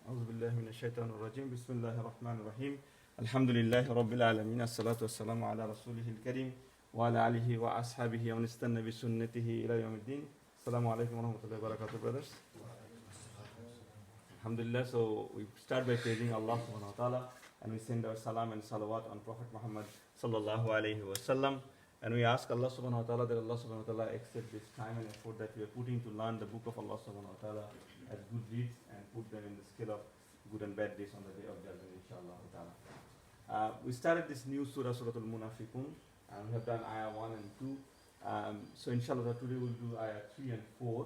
أعوذ بالله من الشيطان الرجيم بسم الله الرحمن الرحيم الحمد لله رب العالمين الصلاة والسلام على رسوله الكريم وعلى آله وأصحابه ومن استنى بسنته إلى يوم الدين. Assalamu alaikum wa rahmatullahi wa barakatuh, brothers. Alhamdulillah, so we start by praising Allah subhanahu wa ta'ala, and we send our salam and salawat on Prophet Muhammad sallallahu alayhi wa sallam, and we ask Allah subhanahu wa ta'ala that Allah subhanahu wa ta'ala accept this time and effort that we are putting to learn the book of Allah subhanahu wa ta'ala as good deeds and put them in the scale of good and bad deeds on the day of judgment, inshallah ta'ala. We started this new surah, Surah Munafiqoon, and we have done ayah 1 and 2. So inshallah today we'll do ayah 3 and 4.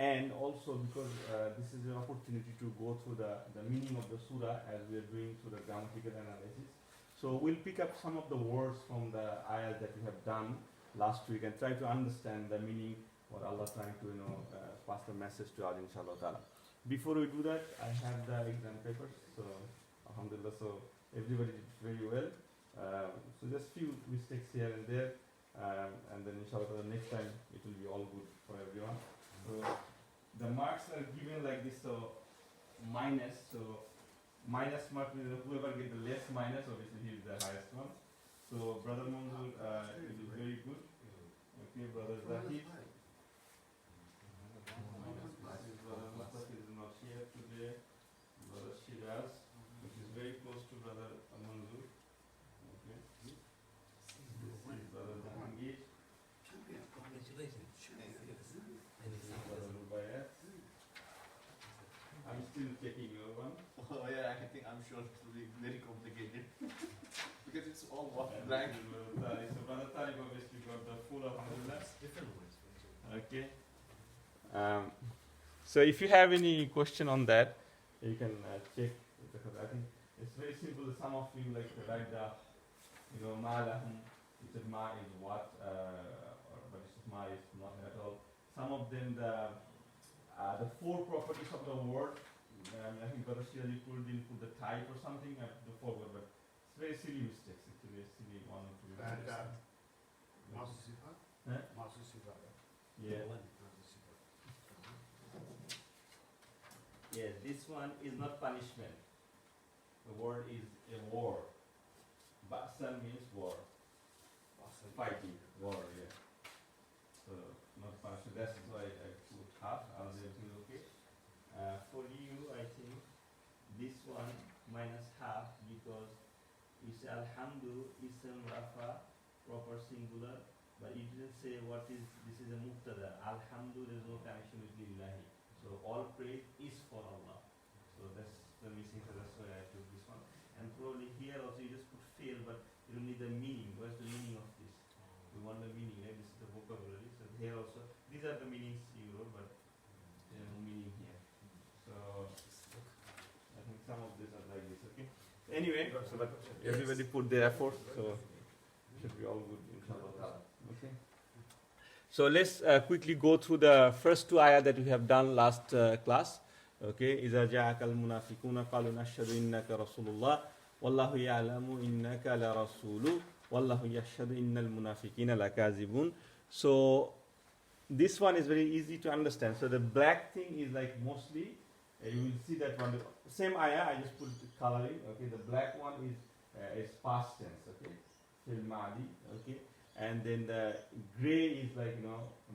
And also because this is an opportunity to go through the meaning of the surah as we are doing through the grammatical analysis. So we'll pick up some of the words from the ayahs that we have done last week and try to understand the meaning, what Allah is trying to pass the message to us, inshallah ta'ala. Before we do that, I have the exam papers. So alhamdulillah, so everybody did very well. So just few mistakes here and there. And then inshallah the next time it will be all good for everyone. So the marks are given like this, so minus, so minus mark means whoever get the less minus, obviously he is the highest one. So brother Manzur is very good. Okay, brother Zahid. Brother Mustafa is not here today. Brother Shiraz, which is very close to brother Manzur. Okay. This is brother Jahangir. Congratulations. I'm still checking your one. Oh yeah, I'm sure it will be very complicated because it's all one blank. So brother Tariq obviously got the full of alhamdulillah. Different words. Okay. So if you have any question on that, you can check, because I think it's very simple. Some of you like to write the, ma lahum. You said ma is what, but it's ma is not at all. Some of them the four properties of the word. I think Brother Shirali put the type or something. I have to forward, but it's very silly mistakes. Actually, a silly one or two. Yeah. Yes, this one is not punishment. The word is a war. Ba'san means war. Fighting. War, yeah. So, not punishment. That's why I put half. Everything okay. For you, I think this one minus half because it's alhamdu, ism rafa, proper singular, but it didn't say what is, this is a mubtada. Alhamdu, there is no connection with lillahi. So all praise is for Allah. So that's the missing, so that's why I took this one. And probably here also you just put fail, but you don't need the meaning. What's the meaning of this? We want the meaning, right? This is the vocabulary. So here also, these are the meanings you wrote, but there is no meaning here. So I think some of these are like this, okay? Anyway, so but everybody put their effort, so should be all good, inshallah. Okay. So let's quickly go through the first two ayah that we have done last class. Okay, إذا جاءك المنافقون قالوا نشهد إنك رسول الله والله يعلم إنك لرسول والله يشهد إن المنافقين لكاذبون. So this one is very easy to understand. So the black thing is like mostly, you will see that one, same ayah, I just put the coloring, okay, the black one is past tense, okay, fil ma'adi, okay, and then the gray is like,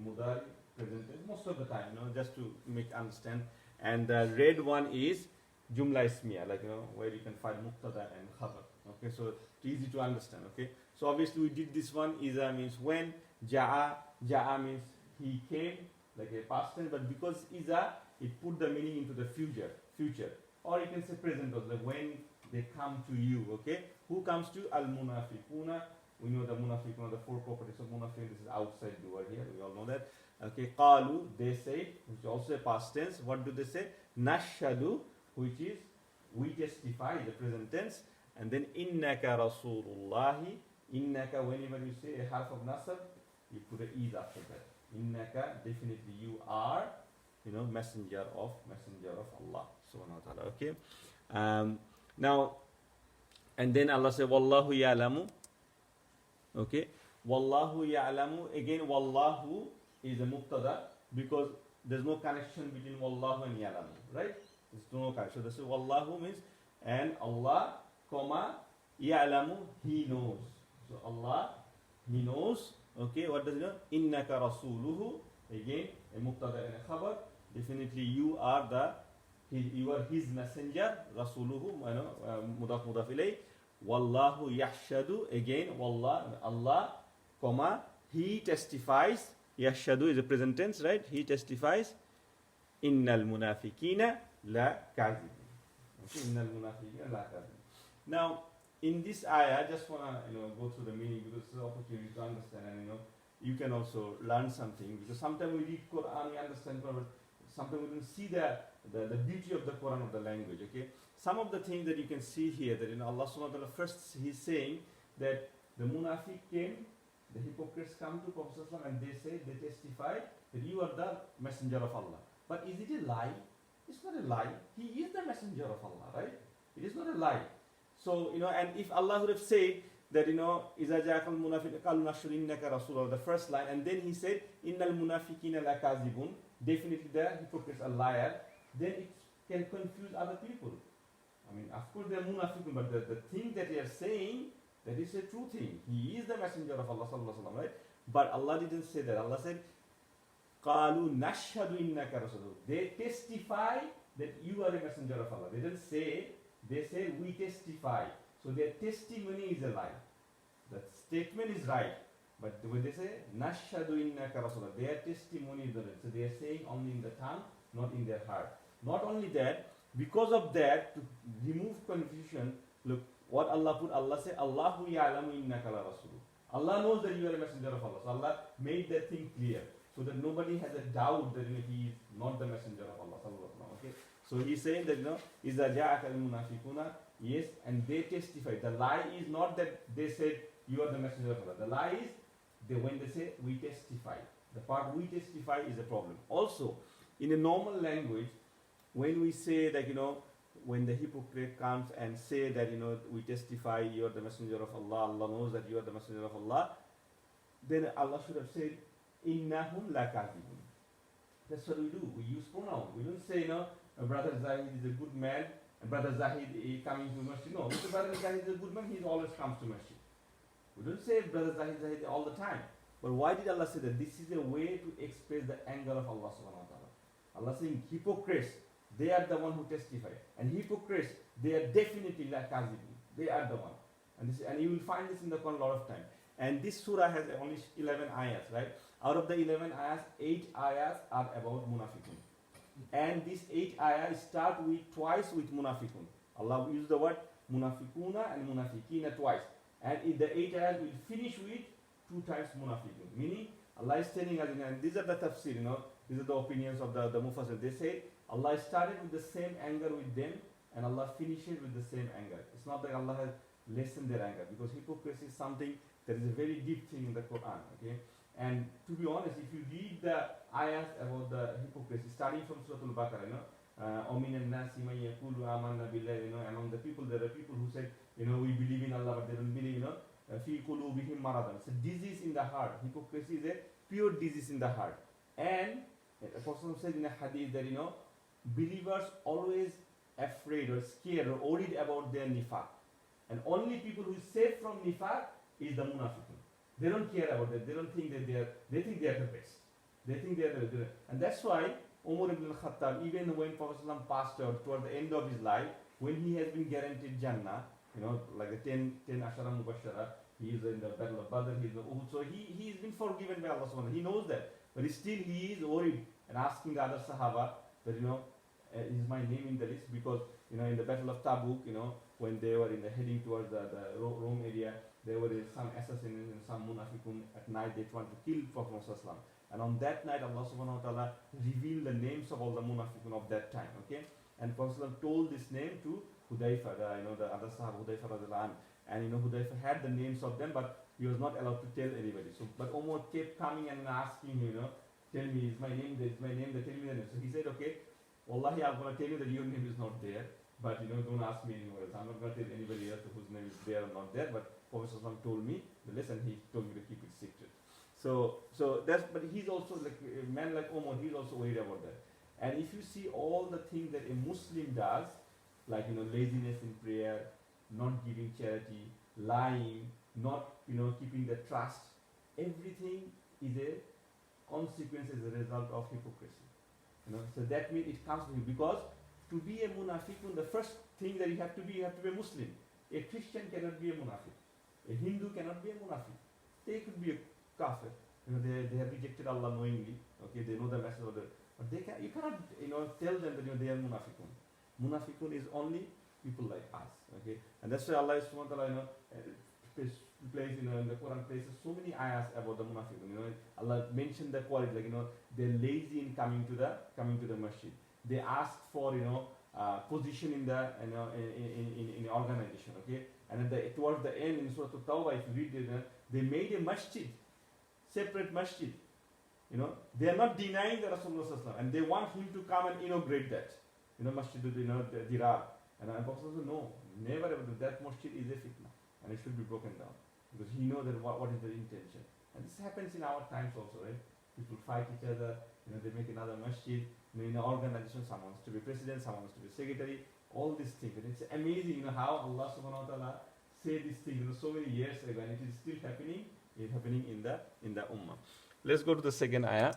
mudari, present tense, most of the time, just to make understand, and the red one is jumla ismiya, like, where you can find muqtada and khabar, okay, so it's easy to understand, okay, so obviously we did this one, iza means when, ja'a means he came, like a past tense, but because iza, it put the meaning into the future, or you can say present also, like when they come to you, okay? Who comes to al-munafiquna? We know the munafiquna, the four properties of munafiq. This is outside the word here. We all know that. Okay, qalu, they say, which is also a past tense. What do they say? Nashhadu, which is we testify, the present tense, and then innaka rasulullahi. Innaka, whenever you say a half of nasab, you put a is after that. Innaka, definitely you are, messenger of Allah subhanahu wa ta'ala. Okay. Now, and then Allah says, Wallahu ya'lamu. Okay. Wallahu ya'lamu. Again, Wallahu is a mubtada because there's no connection between Wallahu and ya'lamu. Right? There's no kind. So this is Wallahu means, and Allah, comma, ya'lamu, He knows. So Allah, He knows. Okay, what does it know? Innaka rasuluhu. Again, a mubtada and a khabar. Definitely you are you are His messenger. Rasuluhu, mudaf mudaf ilay. Wallahu yashhadu. Again, wallah, Allah, comma, He testifies. Yashhadu is a present tense, right? He testifies. Innal munafiqina la kadhibun. Okay, innal munafiqina la kadhibun. Now, in this ayah, I just wanna go through the meaning because it's an opportunity to understand, and you can also learn something, because sometimes we read Quran, we understand Quran, but sometimes we don't see the beauty of the Quran, of the language. Okay, some of the things that you can see here, that Allah subhanahu wa ta'ala, first He's saying that the munafiq came, the hypocrites come to Prophet and they say, they testify that you are the messenger of Allah. But is it a lie? It's not a lie. He is the messenger of Allah, right? It is not a lie. So, and if Allah would have said that, إِذَا جَاءَكَ الْمُنَافِقُونَ قَالُوا نَشْهَدُ إِنَّكَ رَسُولُ اللَّهِ, the first line, and then He said, إِنَّ الْمُنَافِقِينَ لَكَاذِبُونَ, definitely the hypocrites are liar, then it can confuse other people. I mean, of course they are munafiqun, but the thing that they are saying, that is a true thing. He is the messenger of Allah, sallallahu alaihi wasallam, right? But Allah didn't say that. Allah said, قَالُوا نَشْهَدُ إِنَّكَ رَسُولُ. They testify that you are a messenger of Allah. They didn't say, they say we testify. So their testimony is a lie. The statement is right. But when they say, نَشْهَدُ إِنَّكَ رَسُولُ, their testimony is the right. So they are saying only in the tongue, not in their heart. Not only that, because of that, to remove confusion, look, what Allah put, Allah said, Allahu ya'lamu innaka la rasulu. Allah knows that you are a messenger of Allah. So Allah made that thing clear, so that nobody has a doubt that He is not the messenger of Allah. Okay? So He's saying that, إِذَا جَاءَكَ الْمُنَافِقُونَ, yes, and they testify. The lie is not that they said you are the messenger of Allah. The lie is when they say we testify. The part we testify is a problem. Also, in a normal language, when we say that, when the hypocrite comes and say that, we testify you are the messenger of Allah, Allah knows that you are the messenger of Allah, then Allah should have said, Innahum lakadibun. That's what we do. We use pronoun. We don't say, Brother Zahid is a good man, and Brother Zahid is coming to masjid. No, Mr. Brother Zahid is a good man, he always comes to masjid. We don't say Brother Zahid all the time. But why did Allah say that? This is a way to express the anger of Allah subhanahu wa ta'ala. Allah saying, hypocrites, they are the one who testify. And hypocrites, they are definitely like Kazibun. They are the one. And you will find this in the Quran a lot of time. And this surah has only 11 ayahs, right? Out of the 11 ayahs, 8 ayahs are about Munafiqoon. And these 8 ayahs start twice with Munafiqoon. Allah used the word Munafiquna and Munafiqina twice. And in the 8 ayahs will finish with 2 times Munafiqun. Meaning, Allah is telling us, and these are the tafsir, these are the opinions of the Mufassir. They say, Allah started with the same anger with them, and Allah finishes with the same anger. It's not that Allah has lessened their anger, because hypocrisy is something that is a very deep thing in the Quran. Okay, and to be honest, if you read the ayahs about the hypocrisy, starting from Surah Al-Baqarah, وَمِنَ النَّاسِ مَنْ يَقُولُ آمَنَّا بِاللَّهِ, among the people, there are people who said, we believe in Allah, but they don't believe, فِي قُلُوبِهِمْ مَرَضًا. It's a disease in the heart. Hypocrisy is a pure disease in the heart. And a person said in a hadith that, believers always afraid or scared or worried about their nifaq. And only people who is safe from nifaq is the munafiqun. They don't care about that. They don't think that they think they are the best. They think they are the best. And that's why Umar ibn al-Khattab, even when Prophet ﷺ passed out toward the end of his life, when he has been guaranteed Jannah, like the 10 Ashara Mubashara, he is in the Battle of Badr, he is in Uhud, so he has been forgiven by Allah subhanahu wa ta'ala. He knows that. But still he is worried and asking the other Sahaba that, is my name in the list? Because, in the Battle of Tabuk, when they were heading towards the Rome area, there were some assassins and some munafiqun at night. They tried to kill Prophet ﷺ. And on that night, Allah subhanahu wa ta'ala revealed the names of all the munafiqun of that time. Okay? And Prophet ﷺ told this name to Hudayfa, the other Sahaba, Hudayfa radhiyallahu anhu. And Hudayfa had the names of them, but he was not allowed to tell anybody. So, but Umar kept coming and asking him, tell me, is my name there? Is my name there? Tell me the name. So he said, okay, Wallahi, I'm going to tell you that your name is not there, but don't ask me anymore else. I'm not going to tell anybody else whose name is there or not there, but Prophet ﷺ told me the lesson, he told me to keep it secret. So that's, but he's also like a man like Umar, he's also worried about that. And if you see all the things that a Muslim does, like laziness in prayer, not giving charity, lying, not keeping the trust, everything is a consequence as a result of hypocrisy. So that means it comes to you, because to be a munafiqun, the first thing that you have to be a Muslim. A Christian cannot be a munafiq. A Hindu cannot be a munafiq. They could be a kafir. They have rejected Allah knowingly. Okay, they know the message of the, but you cannot tell them that they are munafiqun. Munafiqun is only people like us. Okay, and that's why Allah subhanahu wa ta'ala plays in the Quran places so many ayahs about the munafiqun. Allah mentioned the quality, like they're lazy in coming to the masjid. They ask for position in the in organization. Okay, and towards the end in Surah At-Tawbah, if you read it, they made a masjid, separate masjid. They are not denying the Rasulullah sallallahu alaihi wasallam, and they want him to come and inaugurate that. Masjid, Dirar. And Prophet says, no, never ever. That masjid is a fitna, and it should be broken down, because he knows that what is the intention. And this happens in our times also, right? People fight each other. They make another masjid. In an organization, someone wants to be president, someone wants to be secretary. All these things. And it's amazing, how Allah subhanahu wa taala said these things, so many years ago, and it is still happening. It's happening in the ummah. Let's go to the second ayah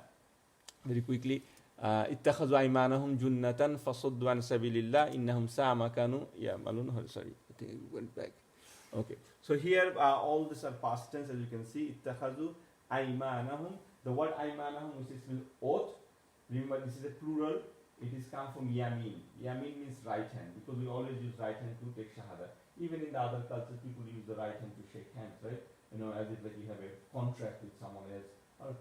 very quickly. اتخذوا أيمانهم جنة فصدوا عن سبيل الله إنهم ساء ما كانوا يعملون. Sorry, I think it went back. Okay, so here all these are past tense, as you can see. اتخذوا أيمانهم. The word أيمانهم, which is oath. Remember, this is a plural. It is come from yamin. Yamin means right hand, because we always use right hand to take shahada. Even in the other cultures, people use the right hand to shake hands, right? As if like you have a contract with someone else, or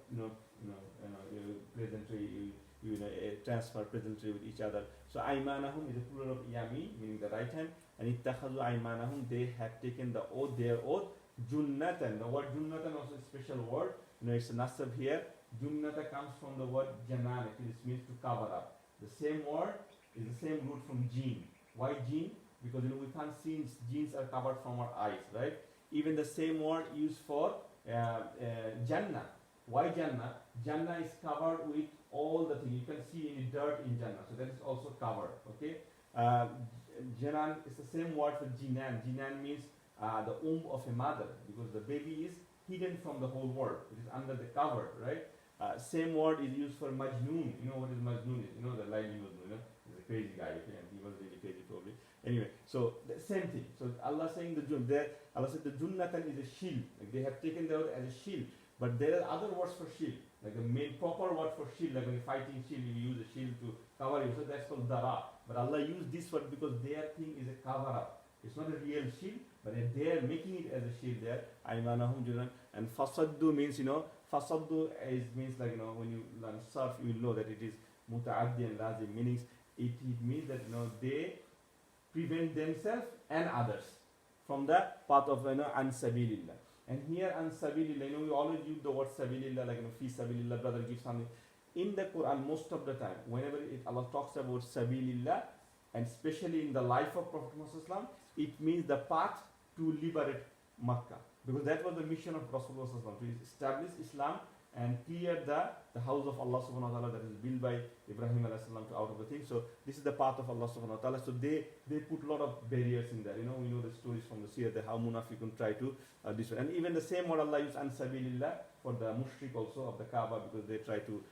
pleasantry, you transfer pleasantry with each other. So aymanahum is a plural of yamin, meaning the right hand, and ittakhadhu aymanahum, they have taken the oath, their oath, junnatan. The word junnatan also a special word. It's a nasab here. Junnata comes from the word janan. It means to cover up. The same word is the same root from jeen. Why jeen? Because we can't see, jeans are covered from our eyes, right? Even the same word used for Jannah. Why Jannah? Jannah is covered with all the things. You can see any dirt in Jannah. So that is also covered. Okay. Janan is the same word for Jinan. Jinan means the womb of a mother, because the baby is hidden from the whole world. It is under the cover, right? Same word is used for Majnoon. You know what is Majnoon is? The lying Majnoon. He's a crazy guy. Okay? And he was really crazy probably. Anyway, so the same thing. So Allah saying Allah said the Junnatan is a shield. Like they have taken the word as a shield. But there are other words for shield. Like the main proper word for shield, like when you're fighting shield, you use a shield to cover you. So that's called dara. But Allah used this word because their thing is a cover up. It's not a real shield, but they are making it as a shield there. Aymanahum Junan. And fasaddu means, fasaddu means like, when you learn surf, you will know that it is muta'addi and lazim, meaning it means that, they prevent themselves and others from the path of ansabilillah. And here ansabilillah, we always use the word sabilillah, like fi sabilillah, brother gives something. In the Quran, most of the time, whenever Allah talks about sabilillah, and especially in the life of Prophet Muhammad, it means the path to liberate Makkah, because that was the mission of Rasulullah to establish Islam and clear the house of Allah subhanahu wa ta'ala that is built by Ibrahim alayhi salam out of the thing. So this is the path of Allah subhanahu wa ta'ala. So they put a lot of barriers in there. We know the stories from the Surah, how Munafiqoon try to this one. And even the same word Allah used ansabilillah for the mushrik also of the Kaaba, because they try to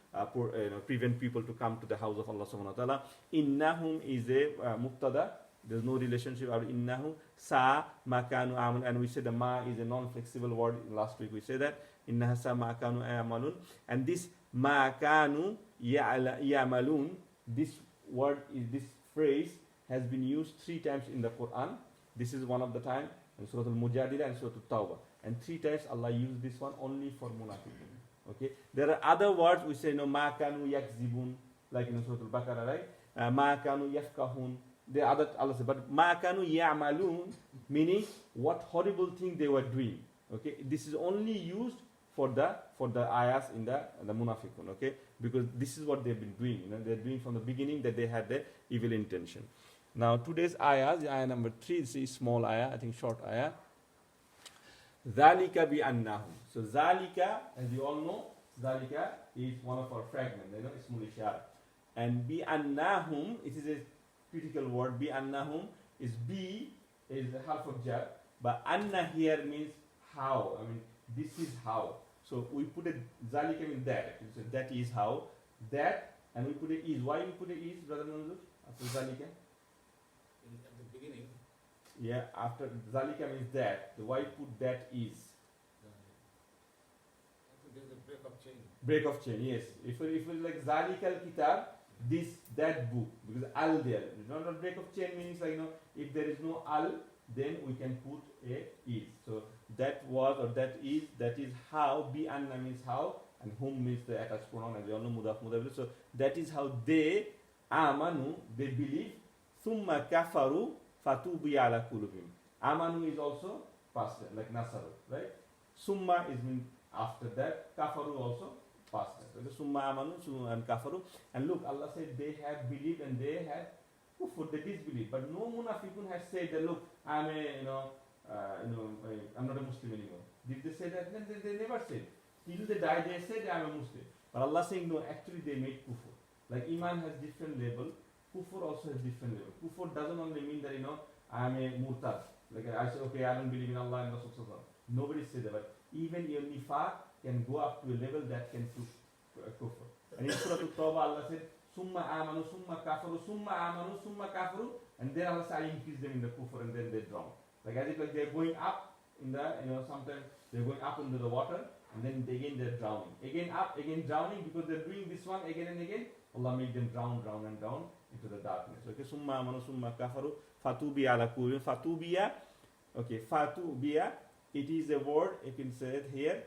prevent people to come to the house of Allah subhanahu wa ta'ala. Innahum is a mubtada. There's no relationship. Innahu sa makanu amal, and we said the ma is a non-flexible word. Last week we said that. Innaha sa makanu amalun, and this makanu ya'malun, this word is this phrase has been used 3 times in the Quran. This is one of the time in Surah Al-Mujadilah and Surah At-Tawbah, and 3 times Allah used this one only for munafiqun. Okay, there are other words we say makanu yakzibun, like in Surah Al-Baqarah, right? Makanu yafkahun. The other Allah said, but makanu ya'malun, meaning what horrible thing they were doing. Okay, this is only used for the ayahs in the munafiqun. Okay, because this is what they've been doing. They're doing from the beginning that they had the evil intention. Now today's ayah, the ayah number 3, this is small ayah, I think short ayah. Zalika bi annahum. So zalika, as you all know, zalika is one of our fragments. Ismul ishara. And bi annahum, it is a critical word. Bi annahum is bi is half of jar, but anna here means how. I mean, this is how. So we put a zalika means that. So that is how. That, and we put a is. Why we put a is, brother Manzur? After zalika? At the beginning. Yeah, after zalika means that. Why put that is? There's a break of chain. Break of chain, yes. If it like zalikal kitab, this, that book, because al there. Not a break of chain means like, if there is no al, then we can put a is. So that was or that is how. Bi anna means how, and whom means the attached pronoun, as we all know, mudaf mudaf. So that is how they amanu, they believe. Thumma kafaru fatubi ala kulubim. Amanu is also past tense, like nasaru, right? Summa is mean after that. Kafaru also past tense. Okay? Summa amanu, summa and kafaru. And look, Allah said they have believed and they have kufur, they disbelieve. But no munafiqun has said that, look, I'm a, I'm not a Muslim anymore. Did they say that? Then they never said. Till they die, they said I'm a Muslim. But Allah saying no, actually they made kufur. Like iman has different level, kufur also has different level. Kufur doesn't only mean that I'm a murtad. Like I say, okay, I don't believe in Allah and Rasul. Nobody said that. But even your nifaq can go up to a level that can prove kufur. And in Surah At-Tawbah, Allah said, Summa amanu, summa kafaru, summa amanu, summa kafaru, and then Allah said, I increase them in the kufr, and then they drown. Like as if like they're going up in the, sometimes they're going up into the water, and then again they're drowning. Again up, again drowning, because they're doing this one again and again. Allah made them drown and down into the darkness. Okay, summa amanu, summa kafaru, fatubi ala kulin, fatubiya. Okay, fatubiya, it is a word, you can say it here.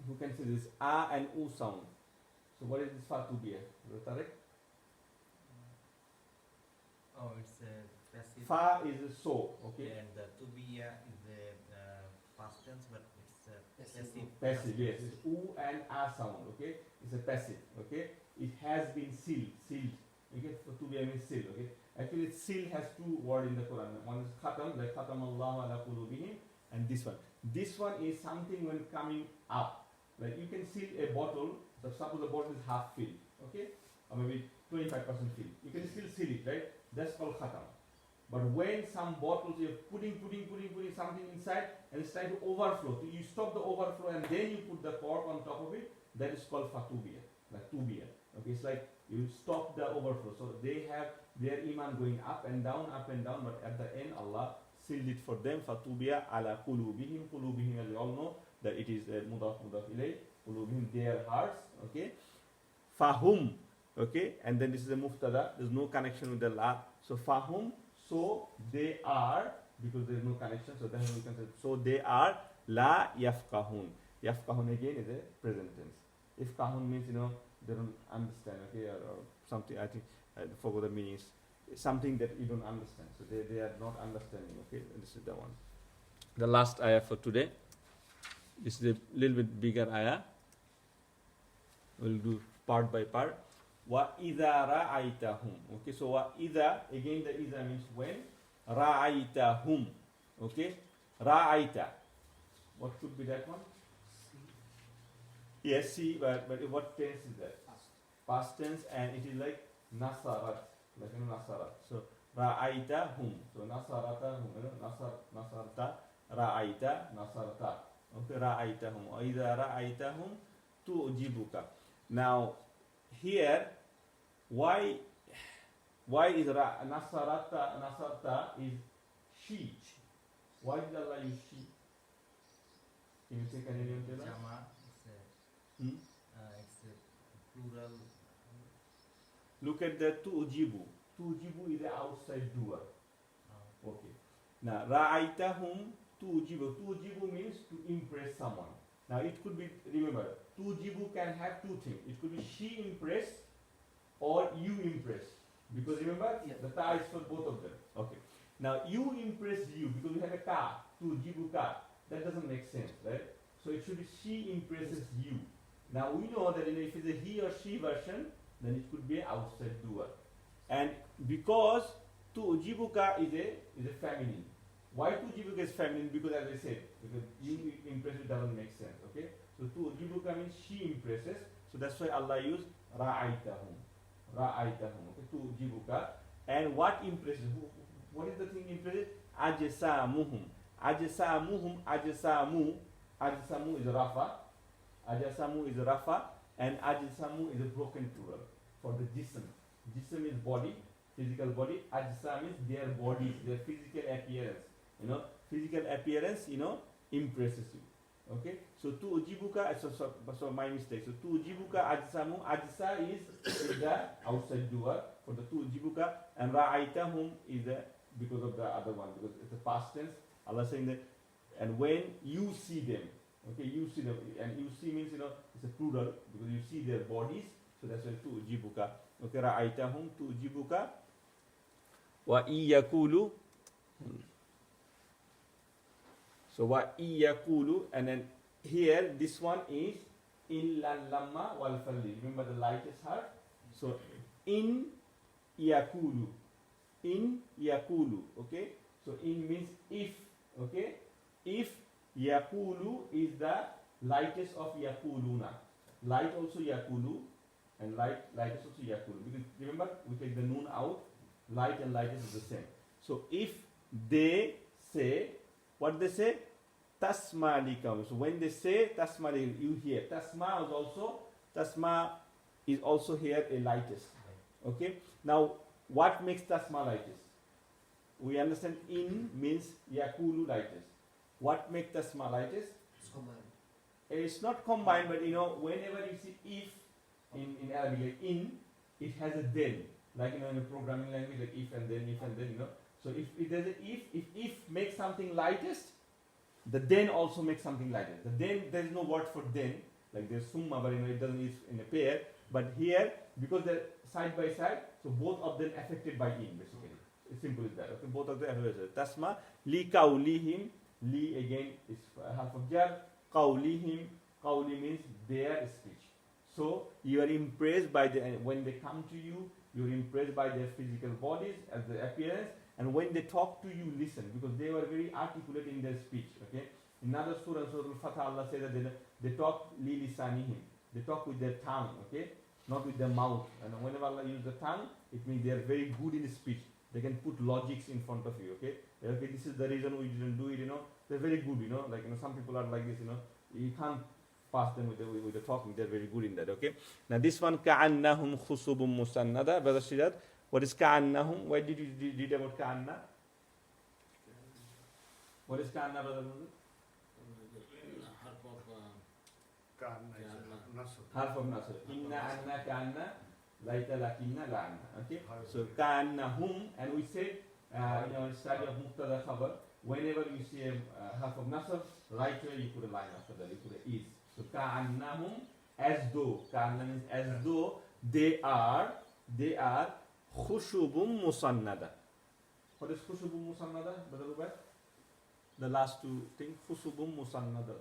Who can say this? A and U sound. So what is this fatubiya? Tarek? Oh, it's a passive. Fa is a so, okay? And the tubiya is the past tense, but it's a passive. Passive, yes. It's U and A sound, okay? It's a passive, okay? It has been sealed. Okay, tubiya means sealed, okay? Actually, seal has two words in the Quran. One is khatam, like khatam Allahu ala qulubihim, and this one. This one is something when coming up. Like you can seal a bottle, so suppose the bottle is half filled, okay? Or maybe 25% filled. You can still seal it, right? That's called khatam. But when some bottles you're putting something inside and it's trying to overflow, so you stop the overflow and then you put the cork on top of it, that is called fatubiya, like tubiya. Okay, it's like you stop the overflow. So they have their iman going up and down, but at the end Allah sealed it for them. Fatubiya ala qulubihim, as we all know that it is mudaf ilay, qulubihim, their hearts, okay? Fahum, okay? And then this is a muftada, there's no connection with the la. So fahum, so they are, because there is no connection, so then we can say, so they are la yafqahun. Yafqahun again is a present tense. Ifqahun means, they don't understand, okay, or something, I think, I forgot the meaning. Something that you don't understand. So they are not understanding, okay? This is the one. The last ayah for today. This is a little bit bigger ayah. We'll do part by part. Wa idha ra'aytahum. Okay, so wa idha, again the idha means when. Ra'aytahum. Okay? Ra'ayta. What could be that one? Yes, see, but what tense is that? Past tense, and it is like nasarat. Like nasarat. So ra'aytahum. So nasaratahum. Nasarta. Ra'ayta. Nasarta. Okay, ra'aytahum. Wa idha ra'aytahum tu'jibuka. Now, here, why is nasarta is she? Why did Allah use she? Can you say, can anyone tell us? Jama, it's a plural. Look at the tu'jibu. Tu'jibu is the outside doer. Okay. Now, ra'aytahum tu'jibu. Tu'jibu means to impress someone. Now, it could be, remember, tu'jibu can have two things. It could be she impress or you impress. Because remember, the ta is for both of them. Okay. Now, you impress you because we have a ka, tu'jibu ka. That doesn't make sense, right? So, it should be she impresses you. Now, we know that if it's a he or she version, then it could be an outside doer. And because tu'jibuka is a feminine. Why tu'jibuka is feminine? Because as I said, because you impress it doesn't make sense. Okay? So tu'jibuka means she impresses. So that's why Allah used Ra'aitahum. Ra'aitahum. Okay, tu'jibuka. And what impresses? What is the thing impresses? Ajsamuhum. Ajsamuhum. Ajsamu is a rafa. Ajsamu is a rafa. And ajsamu is a broken plural for the jism. Jism is body, physical body. Ajsam is their bodies, their physical appearance. Physical appearance, impresses you. Okay, so tu ujibuka, so my mistake. So tu ujibuka ajsamu, ajsa is the outside doer for the tu ujibuka, and ra'aitahum is the because of the other one, because it's a past tense. Allah saying that, and when you see them, okay, you see them, and you see means it's a plural because you see their bodies, so that's why tu ujibuka. Okay, ra'aitahum tu ujibuka, wa iyakulu. So what iyakulu, and then here this one is in lamma wal falli. Remember the lightest harf. So in yakulu, okay. So in means if, okay. If yakulu is the lightest of yakuluna, light also yakulu, and lightest also yakulu. Because remember we take the noon out, light and lightest is the same. So if they say, what they say? Tasma likam. So when they say tasma, you hear. Tasma is also here a lightest. Okay. Now, what makes tasma lightest? We understand in means yakulu lightest. What makes tasma lightest? It's combined. It's not combined, but whenever you see if in Arabic, like in, it has a then. Like in a programming language, like if and then, So if there's a if makes something lightest, the then also makes something lightest. The then, there's no word for then, like there's summa, but it doesn't use in a pair. But here, because they're side by side, so both of them affected by in, basically. It's simple as that. Okay, both of them affected. Tasma li kaulihim. Li again is half of jar. Kaulihim. Kauli means their speech. So you are impressed by when they come to you, you're impressed by their physical bodies as the appearance, and when they talk to you, listen, because they were very articulate in their speech. Okay. In another surah, Surah Al-Fatah, Allah says that they talk li lisanihim. They talk with their tongue. Okay, not with their mouth. And whenever Allah uses the tongue, it means they are very good in speech. They can put logics in front of you. Okay. Okay, this is the reason we didn't do it. They're very good. Like some people are like this. You can't pass them with the talking. They're very good in that. Okay. Now this one, ka'annahum khusubum musannada. Brother Shirad, what is ka'annahum? Why did you read about ka'anna? What is ka'anna, brother? Half of nasr. Inna anna ka'anna, laita lakinna la'anna. Okay. So ka'annahum, and we said in our study of Muqtada Khabar, whenever you see a half of nasr, right away you put a line after that. You put a is. So ka'annahum, as though. Ka'anna means as though they are khushubum musannada. What is khushubum musannada, Brother Rubai? The last two things, khushubum musannada.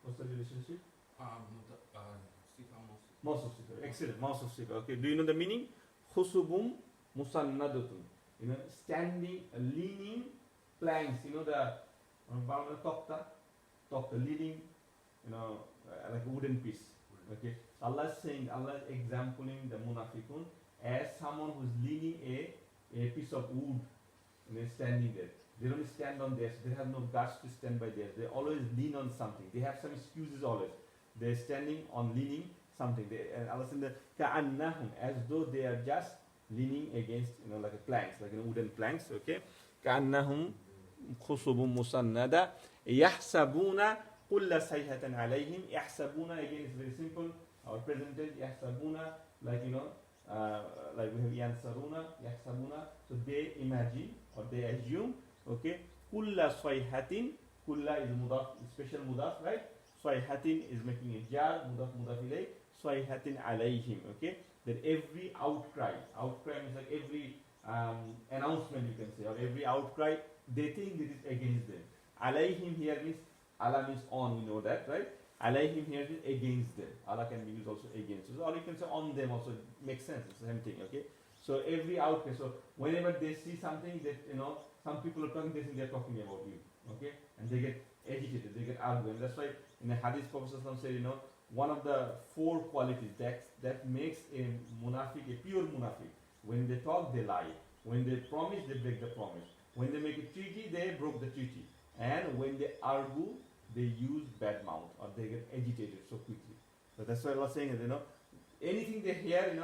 What's the relationship? Mouse of sifa. Excellent. Mouse of sifa. Okay. Do you know the meaning? Khusubum musannadatun. Standing, leaning planks. The tokta, leaning, like a wooden piece. Okay. Allah is saying, Allah is exampling the Munafiqoon as someone who's leaning a piece of wood, standing there. They don't stand on theirs. They have no guts to stand by theirs. They always lean on something. They have some excuses always. They're standing on leaning something. And Allah said, ka'annahum, as though they are just leaning against, like a planks, like wooden planks. Okay. Ka'annahum khusubum musannada yahsabuna kulla sayhatan alayhim. Yahsabuna again is very simple. Our present tense yahsabuna, like like we have yansaruna, yahsabuna. So they imagine or they assume. Okay. Kulla sayhatin. Kulla is mudaf, special mudaf, right? Sayhatin is making a jar, mudaf ilayh. Sayhatin alayhim. Okay. That every outcry means like every announcement, you can say, or every outcry, they think this is against them. Alayhim here means, Allah means on, we know that, right? Alayhim here is against them. Allah can be used also against. So, or you can say on them also, makes sense, it's the same thing, okay? So every outcry, so whenever they see something that, some people are talking, they think they're talking about you, okay? And they get agitated, they get arguing. That's why in the Hadith, Prophet said, one of the 4 qualities that makes a munafiq a pure munafiq. When they talk, they lie. When they promise, they break the promise. When they make a treaty, they broke the treaty. And when they argue, they use bad mouth or they get agitated so quickly. So that's why Allah is saying, anything they hear,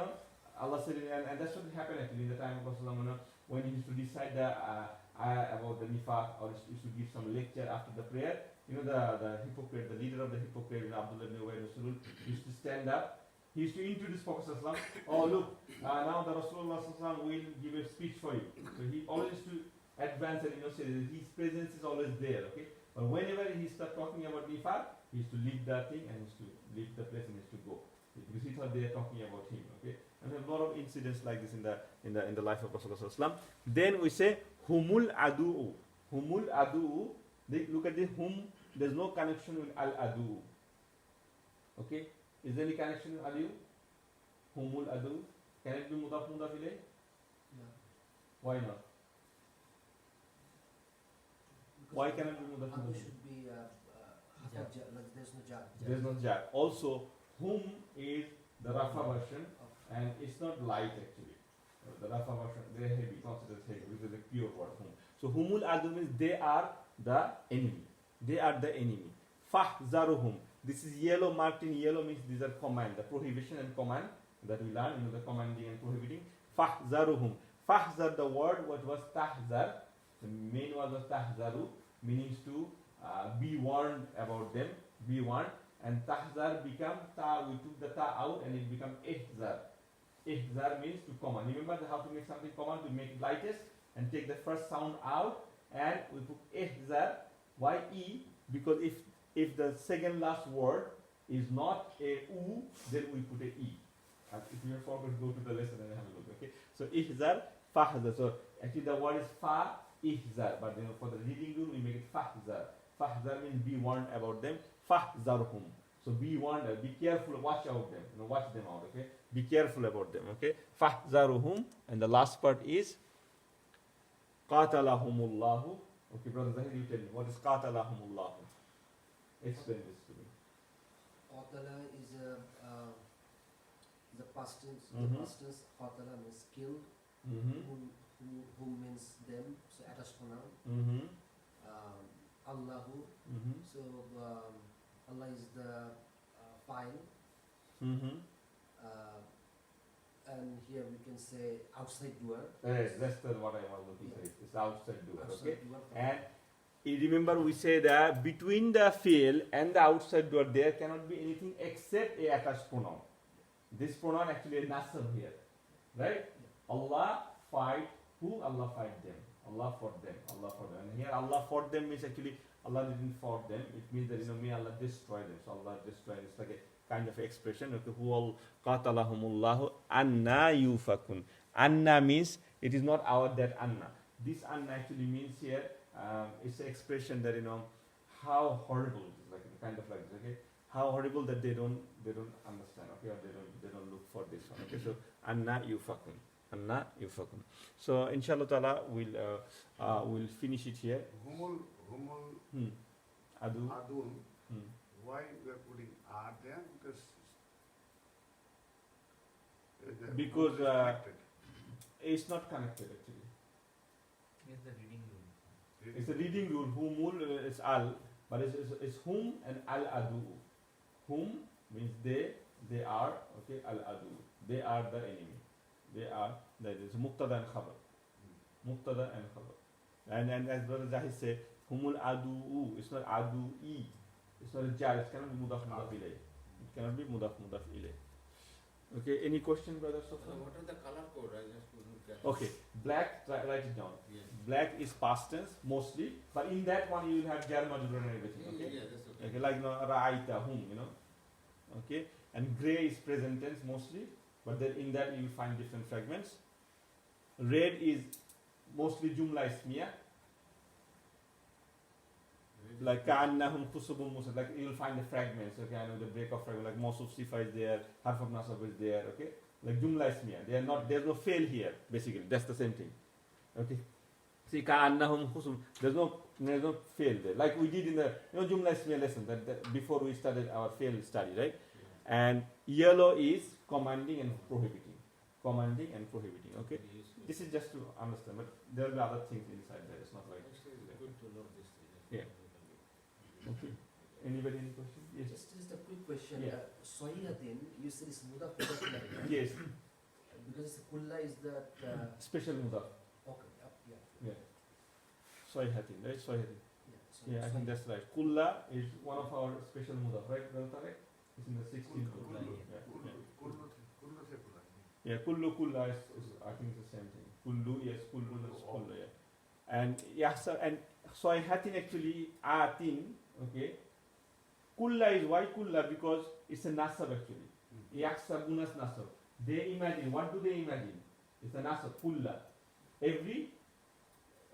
Allah said, and that's what happened actually in the time of Rasulullah, when he used to decide about the nifaq or used to give some lecture after the prayer. The hypocrite, the leader of the hypocrite, Abdullah ibn Ubay ibn Salul, used to stand up. He used to introduce Prophet Sallallahu Alaihi Wasallam. Oh look, now the Rasulullah Sallallahu Alaihi Wasallam will give a speech for you. So he always used to advance and say that his presence is always there. Okay, but whenever he started talking about nifaq, he used to leave that thing and he used to leave the place and he used to go because he thought they are talking about him. Okay, and there are a lot of incidents like this in the life of Rasulullah Sallallahu Alaihi Wasallam. Then we say humul adu. Humul adu. Look at the hum. There's no connection with al adu. Okay, is there any connection with adu? Humul adu. Can it be mudaf ilayh? No. Why not? Why cannot be mudaf Adu ilayh? should be like there's no jar. There's no jar. Also, whom is the Rafa version, and it's not light actually. The Rafa version, they're heavy, considered heavy, which is a pure word. Whom. So, humul adu means they are the enemy. They are the enemy. Fahzaruhum. This is yellow, marked in yellow means these are command, the prohibition and command that we learn, the commanding and prohibiting. Fahzaruhum. Fahzar, the word, what was tahzar, the main word was tahzaru, means to be warned about them, be warned, and tahzar become ta, we took the ta out and it become ihzar. Ihzar means to command. Remember how to make something command, we make it lightest and take the first sound out and we put ihzar. Why e? Because if the second last word is not a u, then we put a e. And if you forgot, go to the lesson and have a look. Okay. So ihzar, fahzar. So actually the word is fa ihzar, but for the reading rule we make it fahzar. Fahzar means be warned about them. Fahzarhum. So be warned, be careful, watch out them, watch them out. Okay. Be careful about them. Okay. Fahzaruhum, and the last part is qatalahumullahu. Okay, brother Zahir, you tell me, what is qatalahumullah? Explain this to me. Qatala is the past tense. Mhm. The past tense qatala means killed. Who means them. So attached pronoun. Allahu. So Allah is the file. And here we can say outside doer. Yes, that's what I was looking for. It's outside doer. Outside Okay. doer. And you remember we say that between the fi'l and the outside door there cannot be anything except a attached pronoun. This pronoun actually a nasab here. Right? Allah fight who? Allah fight them. Allah fought them. Allah fought them. And here Allah fought them means actually Allah didn't fight them. It means that may Allah destroy them. So Allah destroy them. It's like a kind of expression. Okay, who all qatalahumullahu anna yufakun. Anna means it is not our that anna. This anna actually means here it's an expression that how horrible it is, like kind of like this, okay, how horrible that they don't understand, okay, or they don't look for this one, okay. So anna yufakun. So inshallah ta'ala we'll finish it here. Humul Adu. adun. Why we are putting R there? Because they're connected. It's not connected actually. It's the reading rule. It's a reading rule. Humul is al, but it's whom and al adu. Whom means they are, okay, al adu. They are the enemy. They are that is muqtada and khabar. Muqtada and khabar. And as Brother Zahid said, humul adu. It's not adu e. It's not a jar. It cannot be mudaf ilayh. It cannot be mudaf ilayh. Okay. Any question, Brother Sofan? What are the color code? I just couldn't get. Okay. Black. Write it down. Yes. Black is past tense mostly, but in that one you will have jar majrur and everything. Okay. Yeah, that's okay. Okay, like ra'aita, whom, okay, and gray is present tense mostly, but then in that you will find different fragments. Red is mostly jumla ismiya, like ka'annahum khusubun musad, like you will find the fragments. Okay, I know the break of fragment, like mawsuf sifa is there, harf of nasab is there. Okay, like jumla ismiya, they are not, there's no fail here. Basically, that's the same thing. Okay, see ka'annahum khusum, there's no fail there, like we did in the jumla ismiya lesson that before we started our fail study, right? and yellow is commanding and prohibiting. Commanding and prohibiting. Okay. This is just to understand, but there will be other things inside there. It's not like. Good to know this. Yeah. Okay. Anybody any question? Yes. Just a quick question. Yeah. Sahihatin, you said it's mudaf to the right? Yes. Because kulla is that. Special mudaf. Okay. Yeah. Yeah. Soyhatin, right? Soyhatin. So Yeah, I think that's right. Kulla is one of our special mudaf, right? Tarek? It's in the 16th. Kullu. Yeah. Kullu. Yeah. Kullu se kullu. Yeah, kullu kulla is I think it's the same thing. Kullu, yes, kullu is kullu, yeah. And yahsa and soyhatin actually atin, okay. Kulla is why kulla? Because it's a nasab actually. Yahsabunas nasab. They imagine. What do they imagine? It's a nasab. Kulla. Every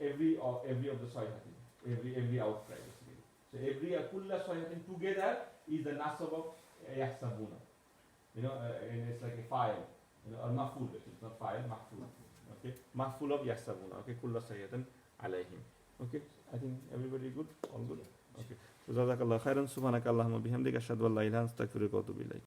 of the soyhatin. Every outcry basically. So every kulla soyhatin together is the nasab of yahsabuna. You know, and it's like a file. You know, or maful, it's not file, maful. Okay, maful of yahsabuna. Okay, kulla sayyatan alayhim. Okay, I think everybody good, all good. Okay, so jazakallah khairan, subhanakallahumma bihamdika ashhadu an la ilaha illa anta astaghfiruka wa atubu ilayk.